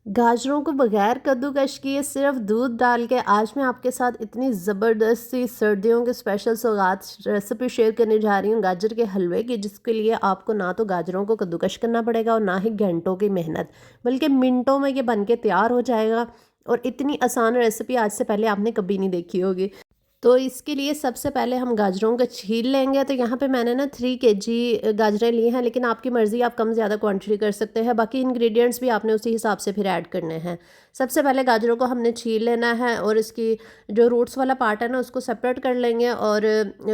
गाजरों को बगैर कद्दूकस किए सिर्फ दूध डाल के आज मैं आपके साथ इतनी ज़बरदस्त सी सर्दियों के स्पेशल सौगात रेसिपी शेयर करने जा रही हूँ गाजर के हलवे की, जिसके लिए आपको ना तो गाजरों को कद्दूकस करना पड़ेगा और ना ही घंटों की मेहनत, बल्कि मिनटों में ये बन के तैयार हो जाएगा। और इतनी आसान रेसिपी आज से पहले आपने कभी नहीं देखी होगी। तो इसके लिए सबसे पहले हम गाजरों को छील लेंगे। तो यहाँ पे मैंने ना 3 kg गाजरें ली हैं, लेकिन आपकी मर्ज़ी, आप कम ज़्यादा क्वांटिटी कर सकते हैं। बाकी इंग्रेडिएंट्स भी आपने उसी हिसाब से फिर ऐड करने हैं। सबसे पहले गाजरों को हमने छील लेना है और इसकी जो रूट्स वाला पार्ट है ना उसको सेपरेट कर लेंगे और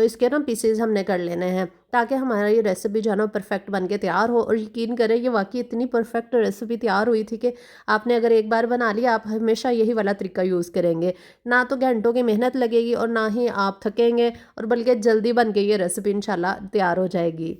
इसके ना पीसेज हमने कर लेने हैं, ताकि हमारा ये रेसिपी जो है ना परफेक्ट बन के तैयार हो। और यकीन करें ये वाकई इतनी परफेक्ट रेसिपी तैयार हुई थी कि आपने अगर एक बार बना लिया, आप हमेशा यही वाला तरीका यूज़ करेंगे। ना तो घंटों की मेहनत लगेगी और ना ही आप थकेंगे, और बल्कि जल्दी बन के ये रेसिपी इंशाल्लाह तैयार हो जाएगी।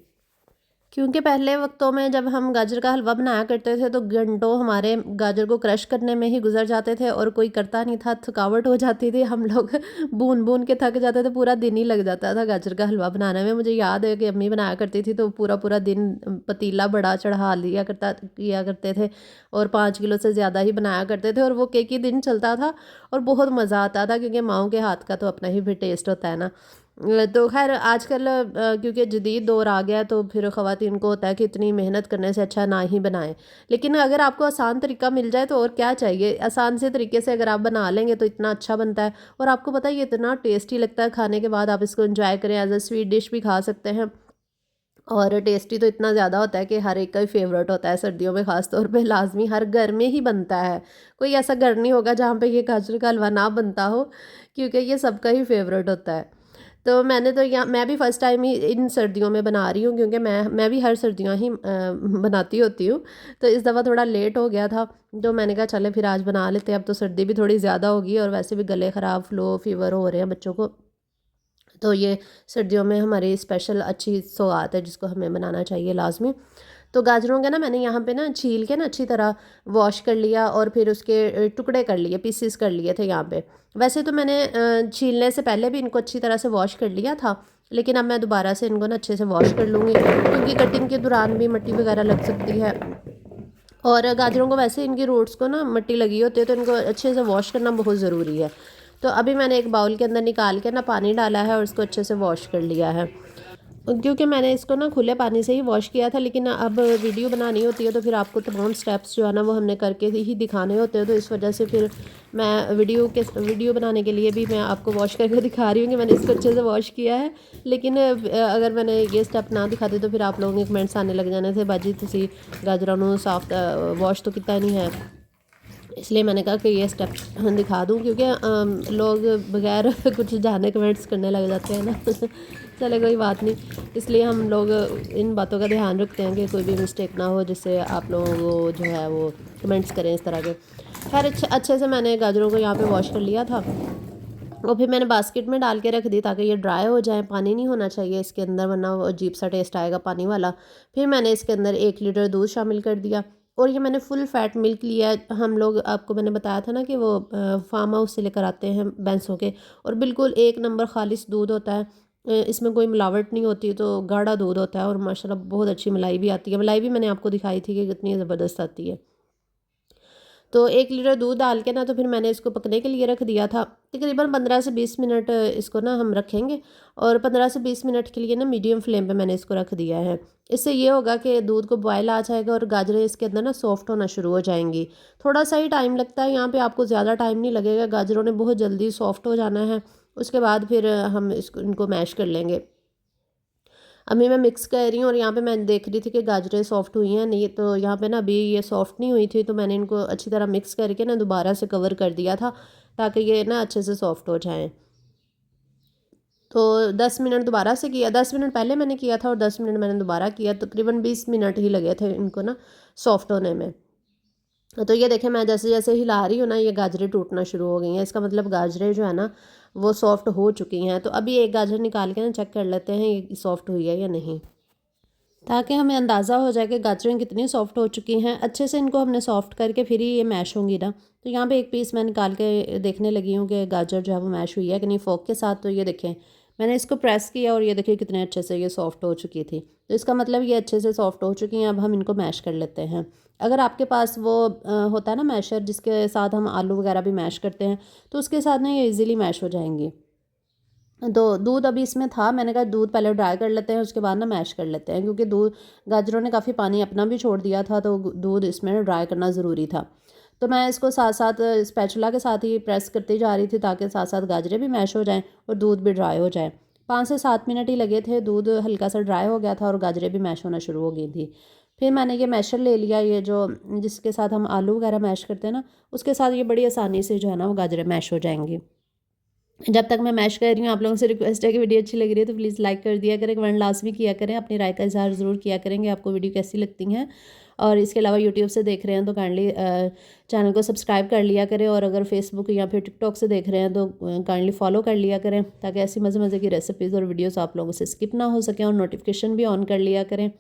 क्योंकि पहले वक्तों में जब हम गाजर का हलवा बनाया करते थे तो घंटों हमारे गाजर को क्रश करने में ही गुजर जाते थे और कोई करता नहीं था, थकावट हो जाती थी, हम लोग भून भून के थक जाते थे, पूरा दिन ही लग जाता था गाजर का हलवा बनाने में। मुझे याद है कि अम्मी बनाया करती थी तो पूरा पूरा दिन पतीला बड़ा चढ़ा लिया किया करते थे और 5 किलो से ज़्यादा ही बनाया करते थे, और वो एक ही दिन चलता था और बहुत मज़ा आता था, क्योंकि माओं के हाथ का तो अपना ही भी टेस्ट होता है ना। तो खैर आजकल क्योंकि जदीद दौर आ गया तो फिर ख़वातीन को होता है कि इतनी मेहनत करने से अच्छा ना ही बनाएं। लेकिन अगर आपको आसान तरीका मिल जाए तो और क्या चाहिए। आसान से तरीके से अगर आप बना लेंगे तो इतना अच्छा बनता है, और आपको पता है ये इतना टेस्टी लगता है। खाने के बाद आप इसको एंजॉय करें, एज अ स्वीट डिश भी खा सकते हैं। और टेस्टी तो इतना ज़्यादा होता है कि हर एक का ही फेवरेट होता है। सर्दियों में ख़ास तौर पे लाजमी हर घर में ही बनता है। कोई ऐसा घर नहीं होगा जहाँ पे ये गाजर का हलवा ना बनता हो, क्योंकि ये सबका ही फेवरेट होता है। तो मैंने तो यहाँ मैं भी फ़र्स्ट टाइम ही इन सर्दियों में बना रही हूँ, क्योंकि मैं भी हर सर्दियों ही बनाती होती हूँ। तो इस दफ़ा थोड़ा लेट हो गया था, तो मैंने कहा चले फिर आज बना लेते हैं। अब तो सर्दी भी थोड़ी ज़्यादा होगी और वैसे भी गले ख़राब, फ्लू फीवर हो रहे हैं बच्चों को। तो ये सर्दियों में हमारी स्पेशल अच्छी सौगात है जिसको हमें बनाना चाहिए लाजमी। तो गाजरों के ना मैंने यहाँ पे ना छील के ना अच्छी तरह वॉश कर लिया और फिर उसके टुकड़े कर लिए, पीसेस कर लिए थे यहाँ पे। वैसे तो मैंने छीलने से पहले भी इनको अच्छी तरह से वॉश कर लिया था, लेकिन अब मैं दोबारा से इनको ना अच्छे से वॉश कर लूँगी, क्योंकि कटिंग के दौरान भी मिट्टी वगैरह लग सकती है। और गाजरों को वैसे इनकी रूट्स को ना मिट्टी लगी होती है, तो इनको अच्छे से वॉश करना बहुत ज़रूरी है। तो अभी मैंने एक बाउल के अंदर निकाल के ना पानी डाला है और उसको अच्छे से वॉश कर लिया है। क्योंकि मैंने इसको ना खुले पानी से ही वॉश किया था, लेकिन अब वीडियो बनानी होती है तो फिर आपको तमाम स्टेप्स जो है ना वो हमने करके ही दिखाने होते हैं। तो इस वजह से फिर मैं वीडियो बनाने के लिए भी मैं आपको वॉश करके दिखा रही हूँ कि मैंने इसको अच्छे से वॉश किया है। लेकिन अगर मैंने ये स्टेप ना दिखाते तो फिर आप लोगों के कमेंट्स आने लग जाने थे, बाजी तुसी गाजरां नूं साफ वॉश तो कितना नहीं है। इसलिए मैंने कहा कि ये स्टेप दिखा दूँ, क्योंकि लोग बगैर कुछ जाने कमेंट्स करने लग जाते हैं ना। चले कोई बात नहीं, इसलिए हम लोग इन बातों का ध्यान रखते हैं कि कोई भी मिस्टेक ना हो, जिससे आप लोगों को जो है वो कमेंट्स करें इस तरह के। खैर अच्छे से मैंने गाजरों को यहाँ पे वॉश कर लिया था और फिर मैंने बास्केट में डाल के रख दी ताकि ये ड्राई हो जाए। पानी नहीं होना चाहिए इसके अंदर, वरना वो अजीब सा टेस्ट आएगा पानी वाला। फिर मैंने इसके अंदर 1 लीटर दूध शामिल कर दिया, और ये मैंने फुल फैट मिल्क लिया है। हम लोग, आपको मैंने बताया था ना कि वो फार्म हाउस से लेकर आते हैं भैंसों के, और बिल्कुल 1 नंबर खालिस दूध होता है। इसमें कोई मिलावट नहीं होती, तो गाढ़ा दूध होता है और माशाल्लाह बहुत अच्छी मलाई भी आती है। मलाई भी मैंने आपको दिखाई थी कि कितनी ज़बरदस्त आती है। तो 1 लीटर दूध डाल के ना तो फिर मैंने इसको पकने के लिए रख दिया था। तकरीबन 15 से 20 मिनट इसको ना हम रखेंगे, और 15 से 20 मिनट के लिए ना मीडियम फ्लेम पे मैंने इसको रख दिया है। इससे ये होगा कि दूध को बॉयल आ जाएगा और गाजरें इसके अंदर ना सॉफ्ट होना शुरू हो जाएंगी। थोड़ा सा ही टाइम लगता है यहाँ पे, आपको ज़्यादा टाइम नहीं लगेगा, गाजरों ने बहुत जल्दी सॉफ्ट हो जाना है। उसके बाद फिर हम इनको मैश कर लेंगे। अभी मैं मिक्स कर रही हूँ और यहाँ पे मैं देख रही थी कि गाजरें सॉफ्ट हुई हैं नहीं, तो यहाँ पे ना अभी ये सॉफ्ट नहीं हुई थी, तो मैंने इनको अच्छी तरह मिक्स करके ना दोबारा से कवर कर दिया था ताकि ये ना अच्छे से सॉफ्ट हो जाएं। तो 10 मिनट दोबारा से किया, 10 मिनट पहले मैंने किया था और 10 मिनट मैंने दोबारा किया, तकरीबन 20 मिनट ही लगे थे इनको ना सॉफ्ट होने में। तो ये देखें, मैं जैसे जैसे हिला रही हूँ ना ये गाजरें टूटना शुरू हो गई हैं, इसका मतलब गाजरें जो है ना वो सॉफ्ट हो चुकी हैं। तो अभी एक गाजर निकाल के ना चेक कर लेते हैं ये सॉफ्ट हुई है या नहीं, ताकि हमें अंदाज़ा हो जाए कि गाजरें कितनी सॉफ्ट हो चुकी हैं। अच्छे से इनको हमने सॉफ्ट करके फिर ही ये मैश होंगी ना। तो यहाँ पे एक पीस मैं निकाल के देखने लगी हूँ कि गाजर जो है वो मैश हुई है कि नहीं फ़ोक के साथ। तो ये देखें मैंने इसको प्रेस किया और ये देखिए कितने अच्छे से ये सॉफ़्ट हो चुकी थी। तो इसका मतलब ये अच्छे से सॉफ़्ट हो चुकी हैं। अब हम इनको मैश कर लेते हैं। अगर आपके पास वो होता है ना मैशर जिसके साथ हम आलू वगैरह भी मैश करते हैं, तो उसके साथ ना ये ईज़िली मैश हो जाएँगी। तो दूध अभी इसमें था, मैंने कहा दूध पहले ड्राई कर लेते हैं, उसके बाद ना मैश कर लेते हैं, क्योंकि दूध गाजरों ने काफ़ी पानी अपना भी छोड़ दिया था, तो दूध इसमें ड्राई करना ज़रूरी था। तो मैं इसको साथ साथ स्पैचुला के साथ ही प्रेस करती जा रही थी, ताकि साथ साथ गाजरें भी मैश हो जाएं और दूध भी ड्राई हो जाए। 5 से 7 मिनट ही लगे थे, दूध हल्का सा ड्राई हो गया था और गाजरें भी मैश होना शुरू हो गई थी। फिर मैंने ये मैशर ले लिया, ये जो जिसके साथ हम आलू वगैरह मैश करते हैं ना, उसके साथ ये बड़ी आसानी से जो है ना वो गाजरें मैश हो जाएंगी। जब तक मैं मैश कर रही हूँ, आप लोगों से रिक्वेस्ट है कि वीडियो अच्छी लग रही है तो प्लीज़ लाइक कर दिया करें, कमेंट लाजमी किया करें, अपनी राय का इज़हार ज़रूर किया करेंगे आपको वीडियो कैसी लगती हैं। और इसके अलावा यूट्यूब से देख रहे हैं तो काइंडली चैनल को सब्सक्राइब कर लिया करें, और अगर फेसबुक या फिर टिकटॉक से देख रहे हैं तो काइंडली फॉलो कर लिया करें, ताकि ऐसी मज़े मज़े की रेसिपीज़ और वीडियोज़ आप लोगों से स्किप ना हो सकें, और नोटिफिकेशन भी ऑन कर लिया करें।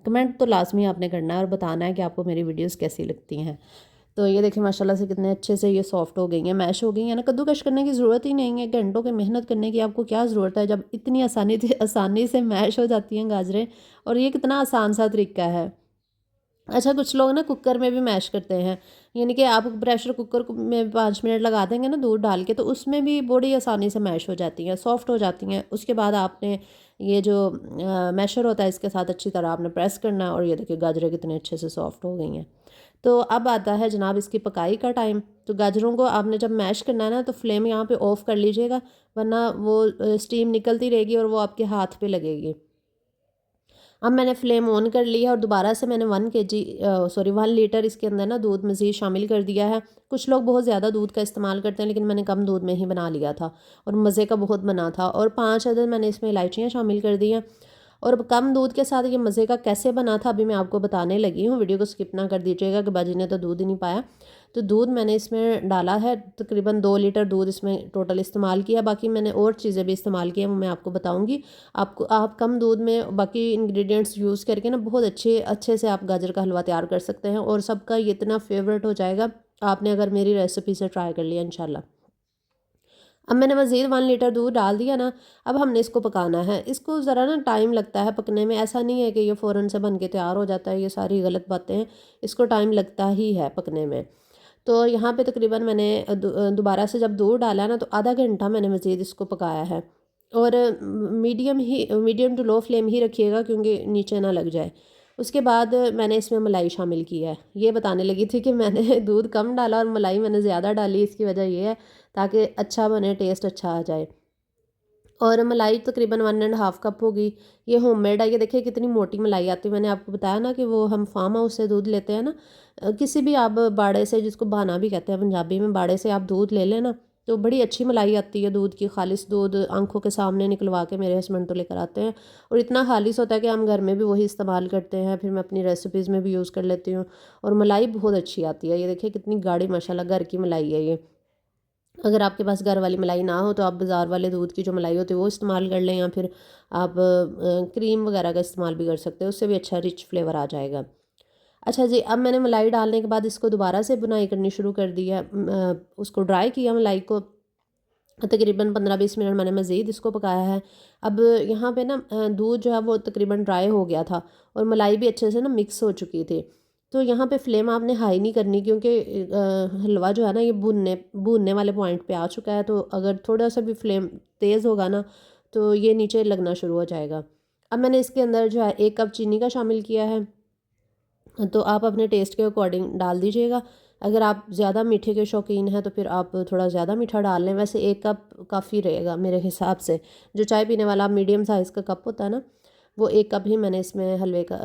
कमेंट तो लाजमी आपने करना है और बताना है कि आपको मेरी वीडियोज़ कैसी लगती हैं। तो ये देखिए माशाल्लाह से कितने अच्छे से ये सॉफ्ट हो गई हैं, मैश हो गई हैं ना। कद्दूकश करने की ज़रूरत ही नहीं है, घंटों की मेहनत करने की आपको क्या ज़रूरत है, जब इतनी आसानी से मैश हो जाती हैं गाजरें। और ये कितना आसान सा तरीका है। अच्छा, कुछ लोग ना कुकर में भी मैश करते हैं, यानी कि आप प्रेशर कुकर में 5 मिनट लगा देंगे ना दूध डाल के, तो उसमें भी बड़ी आसानी से मैश हो जाती हैं, सॉफ्ट हो जाती हैं। उसके बाद आपने ये जो मैशर होता है इसके साथ अच्छी तरह आपने प्रेस करना है, और ये देखिए गाजरें कितने अच्छे से सॉफ्ट हो गई हैं। तो अब आता है जनाब इसकी पकाई का टाइम। तो गाजरों को आपने जब मैश करना है ना, तो फ्लेम यहाँ पे ऑफ़ कर लीजिएगा, वरना वो स्टीम निकलती रहेगी और वो आपके हाथ पे लगेगी। अब मैंने फ्लेम ऑन कर लिया और दोबारा से मैंने 1 लीटर इसके अंदर ना दूध मज़ीद शामिल कर दिया है। कुछ लोग बहुत ज़्यादा दूध का इस्तेमाल करते हैं, लेकिन मैंने कम दूध में ही बना लिया था और मज़े का बहुत बना था। और 5 अदद मैंने इसमें इलायचियाँ शामिल कर दी हैं। और अब कम दूध के साथ ये मज़े का कैसे बना था अभी मैं आपको बताने लगी हूँ। वीडियो को स्किप ना कर दीजिएगा कि बाजी ने तो दूध ही नहीं पाया। तो दूध मैंने इसमें डाला है, तकरीबन 2 लीटर दूध इसमें टोटल इस्तेमाल किया। बाकी मैंने और चीज़ें भी इस्तेमाल की हैं, वो मैं आपको बताऊँगी। आप कम दूध में बाकी इंग्रेडिएंट्स यूज़ करके ना बहुत अच्छे से आप गाजर का हलवा तैयार कर सकते हैं, और सबका ये इतना फेवरेट हो जाएगा, आपने अगर मेरी रेसिपी से ट्राई कर लिया इंशाल्लाह। अब मैंने मज़ीद 1 लीटर दूध डाल दिया ना। अब हमने इसको पकाना है। इसको ज़रा ना टाइम लगता है पकने में, ऐसा नहीं है कि ये फ़ौरन से बन के तैयार हो जाता है, ये सारी गलत बातें हैं। इसको टाइम लगता ही है पकने में। तो यहाँ पे तकरीबन मैंने दोबारा से जब दूध डाला ना, तो आधा घंटा मैंने मज़ीद इसको पकाया है। और मीडियम टू लो फ्लेम ही रखिएगा, क्योंकि नीचे ना लग जाए। उसके बाद मैंने इसमें मलाई शामिल की है। ये बताने लगी थी कि मैंने दूध कम डाला और मलाई मैंने ज़्यादा डाली, इसकी वजह ये है ताकि अच्छा बने, टेस्ट अच्छा आ जाए। और मलाई तकरीबन 1 1/2 कप होगी। ये होममेड है। ये देखिए कितनी मोटी मलाई आती है। मैंने आपको बताया ना कि वो हम फार्म हाउस से दूध लेते हैं ना, किसी भी आप बाड़े से, जिसको बाना भी कहते हैं पंजाबी में, बाड़े से आप दूध ले लेना, तो बड़ी अच्छी मलाई आती है दूध की। खालिस दूध आंखों के सामने निकलवा के मेरे हस्बैंड तो लेकर आते हैं, और इतना खालिस होता है कि हम घर में भी वही इस्तेमाल करते हैं। फिर मैं अपनी रेसिपीज़ में भी यूज़ कर लेती हूँ, और मलाई बहुत अच्छी आती है। ये देखिए कितनी गाढ़ी माशाल्लाह घर की मलाई है ये। अगर आपके पास घर वाली मलाई ना हो, तो आप बाज़ार वाले दूध की जो मलाई होती है वो इस्तेमाल कर लें, या फिर आप क्रीम वगैरह का इस्तेमाल भी कर सकते हैं, उससे भी अच्छा रिच फ्लेवर आ जाएगा। अच्छा जी, अब मैंने मलाई डालने के बाद इसको दोबारा से बुनाई करनी शुरू कर दी है। उसको ड्राई किया मलाई को, तकरीबन 15-20 मिनट मैंने मज़ीद इसको पकाया है। अब यहाँ पे ना दूध जो है वो तकरीबन ड्राई हो गया था, और मलाई भी अच्छे से ना मिक्स हो चुकी थी। तो यहाँ पे फ्लेम आपने हाई नहीं करनी, क्योंकि हलवा जो है ना ये भूनने वाले पॉइंट पे आ चुका है। तो अगर थोड़ा सा भी फ्लेम तेज़ होगा ना, तो ये नीचे लगना शुरू हो जाएगा। अब मैंने इसके अंदर जो है 1 कप चीनी का शामिल किया है। तो आप अपने टेस्ट के अकॉर्डिंग डाल दीजिएगा। अगर आप ज़्यादा मीठे के शौकीन हैं तो फिर आप थोड़ा ज़्यादा मीठा डाल लें। वैसे 1 कप काफ़ी रहेगा मेरे हिसाब से। जो चाय पीने वाला मीडियम साइज़ का कप होता है ना, वो 1 कप ही मैंने इसमें हलवे का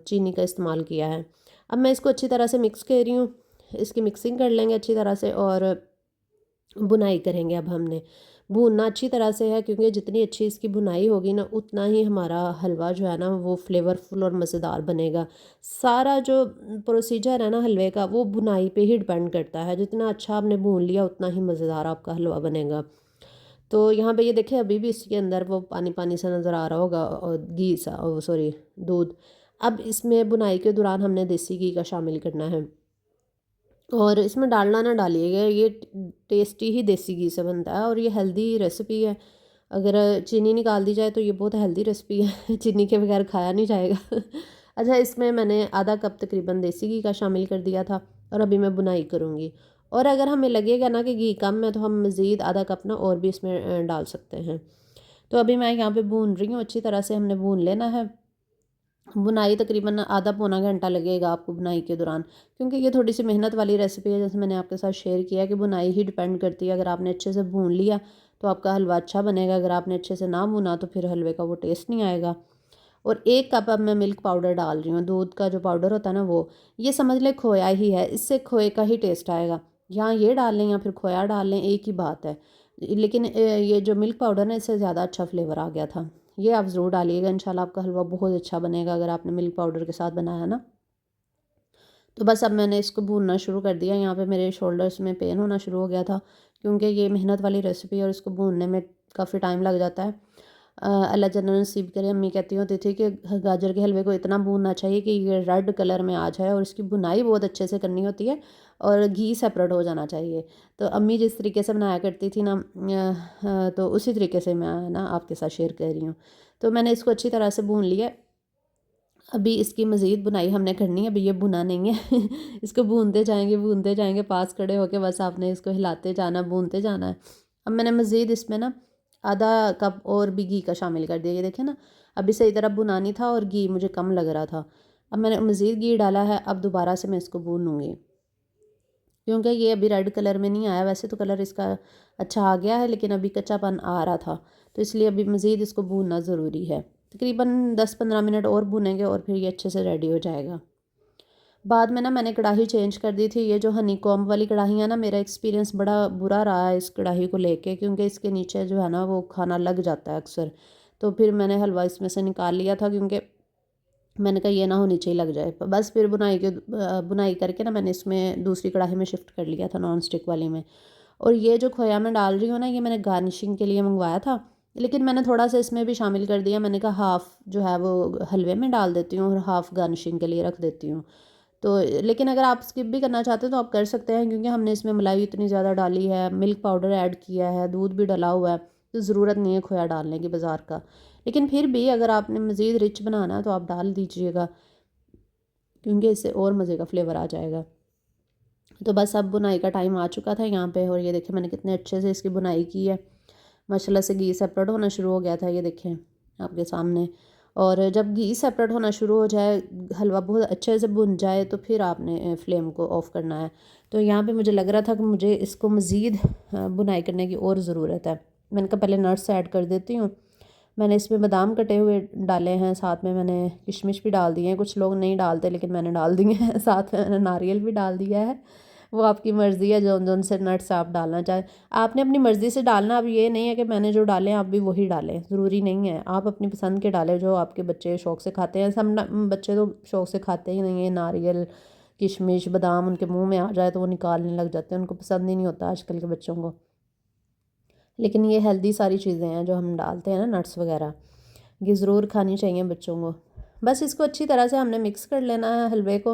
चीनी का इस्तेमाल किया है। अब मैं इसको अच्छी तरह से मिक्स कर रही हूँ। इसकी मिक्सिंग कर लेंगे अच्छी तरह से, और बुनाई करेंगे। अब हमने भूनना अच्छी तरह से है, क्योंकि जितनी अच्छी इसकी बुनाई होगी ना, उतना ही हमारा हलवा जो है ना वो फ्लेवरफुल और मज़ेदार बनेगा। सारा जो प्रोसीजर है ना हलवे का, वो बुनाई पे ही डिपेंड करता है। जितना अच्छा आपने भून लिया, उतना ही मज़ेदार आपका हलवा बनेगा। तो यहाँ पे ये देखिए अभी भी इसके अंदर वो पानी पानी सा नज़र आ रहा होगा, और घी सा, सॉरी, दूध। अब इसमें बुनाई के दौरान हमने देसी घी का शामिल करना है, और इसमें डालना ना डालिएगा। ये टेस्टी ही देसी घी से बनता है, और ये हेल्दी रेसिपी है। अगर चीनी निकाल दी जाए तो ये बहुत हेल्दी रेसिपी है। चीनी के बगैर खाया नहीं जाएगा। अच्छा, इसमें मैंने आधा कप तकरीबन देसी घी का शामिल कर दिया था और अभी मैं बुनाई करूँगी। और अगर हमें लगेगा ना कि घी कम है तो हम मज़ीद आधा कप ना और भी इसमें डाल सकते हैं। तो अभी मैं यहाँ पे भून रही हूँ, अच्छी तरह से हमने भून लेना है। बुनाई तकरीबन आधा पौना घंटा लगेगा आपको बुनाई के दौरान, क्योंकि ये थोड़ी सी मेहनत वाली रेसिपी है। जैसे मैंने आपके साथ शेयर किया कि बुनाई ही डिपेंड करती है। अगर आपने अच्छे से भून लिया तो आपका हलवा अच्छा बनेगा, अगर आपने अच्छे से ना भुना तो फिर हलवे का वो टेस्ट नहीं आएगा। और 1 कप अब मैं मिल्क पाउडर डाल रही हूँ, दूध का जो पाउडर होता है ना वो। ये समझ लें खोया ही है, इससे खोए का ही टेस्ट आएगा। यहाँ ये डाल लें या फिर खोया डाल लें, एक ही बात है। लेकिन ये जो मिल्क पाउडर है इससे ज़्यादा अच्छा फ्लेवर आ गया था। ये आप ज़रूर डालिएगा, इंशाल्लाह आपका हलवा बहुत अच्छा बनेगा अगर आपने मिल्क पाउडर के साथ बनाया ना। तो बस अब मैंने इसको भूनना शुरू कर दिया। यहाँ पे मेरे शोल्डर्स में पेन होना शुरू हो गया था, क्योंकि ये मेहनत वाली रेसिपी है और इसको भूनने में काफ़ी टाइम लग जाता है। अल्लाह जन्नत नसीब करे। अम्मी कहती होती थी कि गाजर के हलवे को इतना भूनना चाहिए कि ये रेड कलर में आ जाए, और इसकी बुनाई बहुत अच्छे से करनी होती है और घी सेपरेट हो जाना चाहिए। तो अम्मी जिस तरीके से बनाया करती थी ना, तो उसी तरीके से मैं ना आपके साथ शेयर कर रही हूँ। तो मैंने इसको अच्छी तरह से भून लिया। अभी इसकी मज़ीद बुनाई हमने करनी है, अभी ये बुना नहीं है। इसको भूनते जाएंगे पास खड़े होके, बस आपने इसको हिलाते जाना, भूनते जाना है। अब मैंने मज़ीद इसमें ना आधा कप और भी घी का शामिल कर दिया। ये देखें ना, अभी सही तरह बुनानी था और घी मुझे कम लग रहा था। अब मैंने मज़ीद घी डाला है। अब दोबारा से मैं इसको भूनूंगी, क्योंकि ये अभी रेड कलर में नहीं आया। वैसे तो कलर इसका अच्छा आ गया है, लेकिन अभी कच्चापन आ रहा था, तो इसलिए अभी मज़ीद इसको भूनना ज़रूरी है। तकरीबन 10-15 मिनट और भूनेंगे और फिर ये अच्छे से रेडी हो जाएगा। बाद में ना मैंने कढ़ाई चेंज कर दी थी। ये जो हनी कॉम्ब वाली कढ़ाई है ना, मेरा एक्सपीरियंस बड़ा बुरा रहा है इस कढ़ाई को लेके, क्योंकि इसके नीचे जो है ना वो खाना लग जाता है अक्सर। तो फिर मैंने हलवा इसमें से निकाल लिया था, क्योंकि मैंने कहा ये ना हो नीचे ही लग जाए। बस फिर बुनाई करके ना मैंने इसमें दूसरी कढ़ाई में शिफ्ट कर लिया था, नॉन स्टिक वाली में। और ये जो खोया मैं डाल रही हूँ ना, ये मैंने गार्निशिंग के लिए मंगवाया था, लेकिन मैंने थोड़ा सा इसमें भी शामिल कर दिया। मैंने कहा हाफ़ जो है वो हलवे में डाल देती हूँ और हाफ़ गार्निशिंग के लिए रख देती हूँ। तो लेकिन अगर आप स्किप भी करना चाहते हो तो आप कर सकते हैं, क्योंकि हमने इसमें मलाई इतनी ज़्यादा डाली है, मिल्क पाउडर ऐड किया है, दूध भी डला हुआ है, तो ज़रूरत नहीं है खोया डालने की बाज़ार का। लेकिन फिर भी अगर आपने मज़ीद रिच बनाना है तो आप डाल दीजिएगा, क्योंकि इससे और मज़े का फ्लेवर आ जाएगा। तो बस अब बुनाई का टाइम आ चुका था यहाँ पे, और ये देखें मैंने कितने अच्छे से इसकी बुनाई की है। माशाल्लाह से घी सेपरेट होना शुरू हो गया था, ये देखें आपके सामने। और जब घी सेपरेट होना शुरू हो जाए, हलवा बहुत अच्छे से भुन जाए, तो फिर आपने फ्लेम को ऑफ़ करना है। तो यहाँ पे मुझे लग रहा था कि मुझे इसको मज़ीद बुनाई करने की और ज़रूरत है। मैंने कहा पहले नट्स ऐड कर देती हूँ। मैंने इसमें बादाम कटे हुए डाले हैं, साथ में मैंने किशमिश भी डाल दिए हैं। कुछ लोग नहीं डालते, लेकिन मैंने डाल दिए हैं। साथ में मैंने नारियल भी डाल दिया है। वो आपकी मर्ज़ी है, जो जौन से नट्स आप डालना चाहें आपने अपनी मर्ज़ी से डालना। अब ये नहीं है कि मैंने जो डाले आप भी वही डालें, ज़रूरी नहीं है। आप अपनी पसंद के डालें जो आपके बच्चे शौक़ से खाते हैं। सब बच्चे तो शौक़ से खाते ही नहीं है नारियल, किशमिश, बादाम। उनके मुँह में आ जाए तो वो निकालने लग जाते हैं, उनको पसंद ही नहीं होता आजकल के बच्चों को। लेकिन ये हेल्दी सारी चीज़ें हैं जो हम डालते हैं ना, नट्स वगैरह, ये ज़रूर खानी चाहिए बच्चों को। बस इसको अच्छी तरह से हमने मिक्स कर लेना है हलवे को,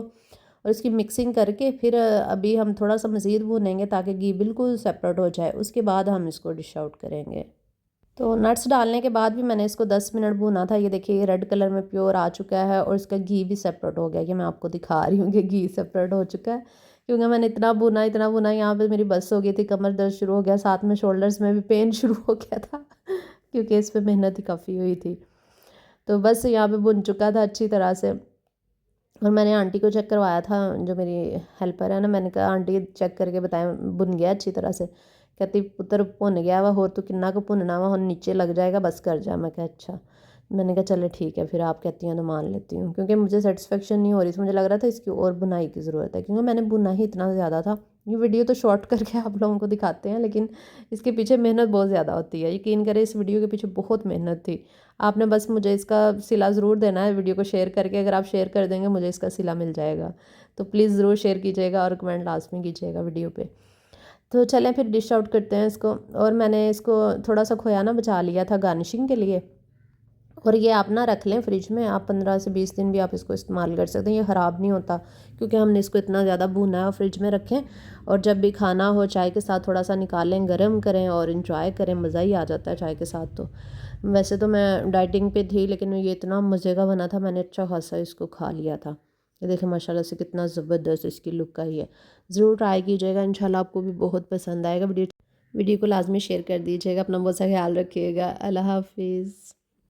और इसकी मिक्सिंग करके फिर अभी हम थोड़ा सा मज़ीद भूनेंगे ताकि घी बिल्कुल सेपरेट हो जाए। उसके बाद हम इसको डिश आउट करेंगे। तो नट्स डालने के बाद भी मैंने इसको 10 मिनट भूना था। ये देखिए ये रेड कलर में प्योर आ चुका है और इसका घी भी सेपरेट हो गया। ये मैं आपको दिखा रही हूँ कि घी सेपरेट हो चुका है, क्योंकि मैंने इतना भुना यहाँ पे मेरी बस हो गई थी, कमर दर्द शुरू हो गया, साथ में शोल्डर्स में भी पेन शुरू हो गया था। क्योंकि इस पर मेहनत ही काफ़ी हुई थी। तो बस यहाँ पे बुन चुका था अच्छी तरह से। और मैंने आंटी को चेक करवाया था, जो मेरी हेल्पर है ना, मैंने कहा आंटी चेक करके बताएं बुन गया अच्छी तरह से। कहती पुत्र भुन गया वा, होर तो किन्ना को भुनना वा, हुन नीचे लग जाएगा, बस कर जा। मैं कहा अच्छा। मैंने कहा चलो ठीक है, फिर आप कहती हैं तो मान लेती हूँ, क्योंकि मुझे सेटिस्फेक्शन नहीं हो रही थी। मुझे लग रहा था इसकी और बुनाई की ज़रूरत है, क्योंकि मैंने बुना ही इतना ज़्यादा था। ये वीडियो तो शॉर्ट करके आप लोगों को दिखाते हैं, लेकिन इसके पीछे मेहनत बहुत ज़्यादा होती है। यकीन करें इस वीडियो के पीछे बहुत मेहनत थी। आपने बस मुझे इसका सिला ज़रूर देना है वीडियो को शेयर करके। अगर आप शेयर कर देंगे मुझे इसका सिला मिल जाएगा। तो प्लीज़ ज़रूर शेयर कीजिएगा और कमेंट लास्ट में कीजिएगा वीडियो पे। तो चलें फिर डिश आउट करते हैं इसको। और मैंने इसको थोड़ा सा खोया ना बचा लिया था गार्निशिंग के लिए, और ये आप ना रख लें फ्रिज में, आप 15 से 20 दिन भी आप इसको इस्तेमाल कर सकते हैं, ये ख़राब नहीं होता क्योंकि हमने इसको इतना ज़्यादा भुना है। और फ्रिज में रखें और जब भी खाना हो चाय के साथ थोड़ा सा निकालें, गर्म करें और इंजॉय करें, मज़ा ही आ जाता है चाय के साथ। तो वैसे तो मैं डाइटिंग पे थी लेकिन ये इतना मज़े का बना था, मैंने अच्छा खासा इसको खा लिया था। ये देखें माशाल्लाह से कितना ज़बरदस्त इसकी लुक का ही है। ज़रूर ट्राई कीजिएगा, इंशाल्लाह आपको भी बहुत पसंद आएगा। वीडियो को लाजमी शेयर कर दीजिएगा। अपना बहुत सा ख्याल रखिएगा। अल्लाह हाफिज़।